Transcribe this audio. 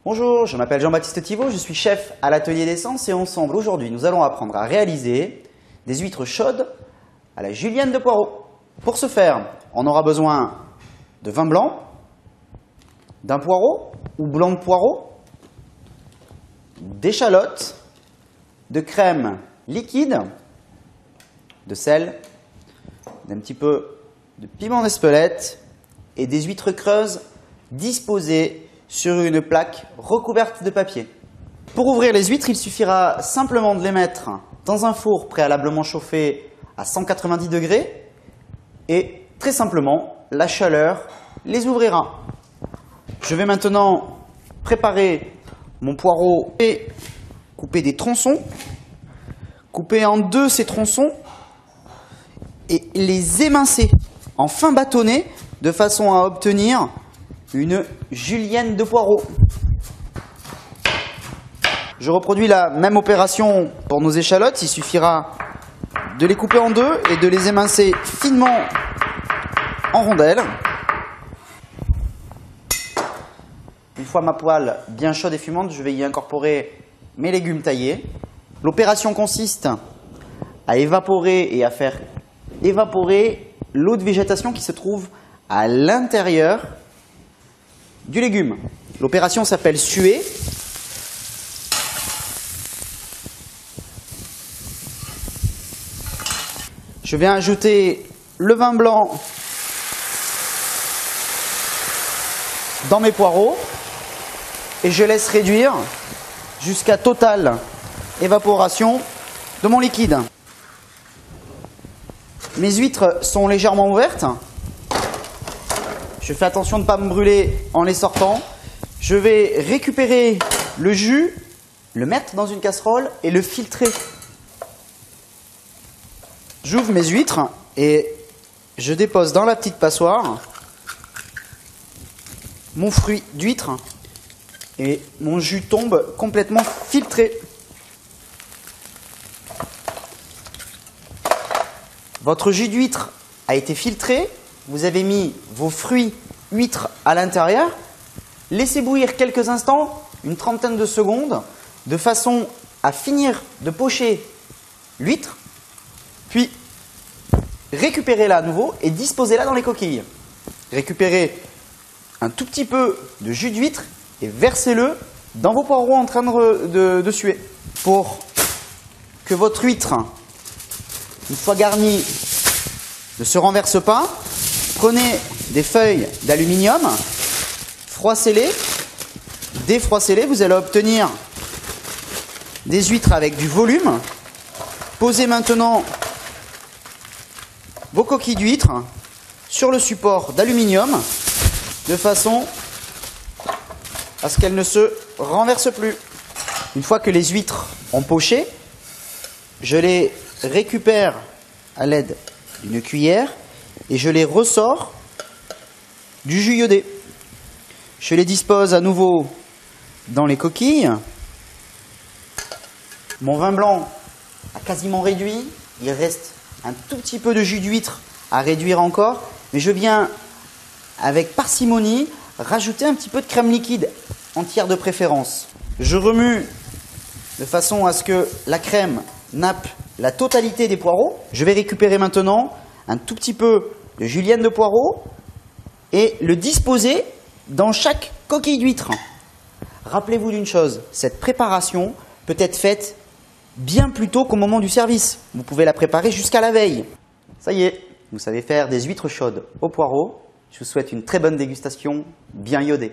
Bonjour, je m'appelle Jean-Baptiste Thievaud, je suis chef à l'atelier d'essence et ensemble aujourd'hui nous allons apprendre à réaliser des huîtres chaudes à la julienne de poireaux. Pour ce faire, on aura besoin de vin blanc, d'un poireau ou blanc de poireau, d'échalotes, de crème liquide, de sel, d'un petit peu de piment d'Espelette et des huîtres creuses disposées sur une plaque recouverte de papier. Pour ouvrir les huîtres, il suffira simplement de les mettre dans un four préalablement chauffé à 190 degrés et très simplement, la chaleur les ouvrira. Je vais maintenant préparer mon poireau et couper des tronçons, couper en deux ces tronçons et les émincer en fin bâtonnet de façon à obtenir une julienne de poireaux. Je reproduis la même opération pour nos échalotes. Il suffira de les couper en deux et de les émincer finement en rondelles. Une fois ma poêle bien chaude et fumante, je vais y incorporer mes légumes taillés. L'opération consiste à évaporer et à faire évaporer l'eau de végétation qui se trouve à l'intérieur du légume. L'opération s'appelle suer. Je vais ajouter le vin blanc dans mes poireaux et je laisse réduire jusqu'à totale évaporation de mon liquide. Mes huîtres sont légèrement ouvertes. Je fais attention de ne pas me brûler en les sortant. Je vais récupérer le jus, le mettre dans une casserole et le filtrer. J'ouvre mes huîtres et je dépose dans la petite passoire mon fruit d'huître et mon jus tombe complètement filtré. Votre jus d'huître a été filtré. Vous avez mis vos fruits huîtres à l'intérieur. Laissez bouillir quelques instants, une trentaine de secondes, de façon à finir de pocher l'huître, puis récupérez-la à nouveau et disposez-la dans les coquilles. Récupérez un tout petit peu de jus d'huître et versez-le dans vos poireaux en train de suer. Pour que votre huître, une fois garnie, ne se renverse pas, prenez des feuilles d'aluminium, froissez-les, défroissez-les, vous allez obtenir des huîtres avec du volume. Posez maintenant vos coquilles d'huîtres sur le support d'aluminium de façon à ce qu'elles ne se renversent plus. Une fois que les huîtres ont poché, je les récupère à l'aide d'une cuillère et je les ressors du jus iodé. Je les dispose à nouveau dans les coquilles. Mon vin blanc a quasiment réduit. Il reste un tout petit peu de jus d'huître à réduire encore. Mais je viens, avec parcimonie, rajouter un petit peu de crème liquide, entière de préférence. Je remue de façon à ce que la crème nappe la totalité des poireaux. Je vais récupérer maintenant un tout petit peu de julienne de poireaux et le disposer dans chaque coquille d'huître. Rappelez-vous d'une chose, cette préparation peut être faite bien plus tôt qu'au moment du service. Vous pouvez la préparer jusqu'à la veille. Ça y est, vous savez faire des huîtres chaudes au poireau. Je vous souhaite une très bonne dégustation bien iodée.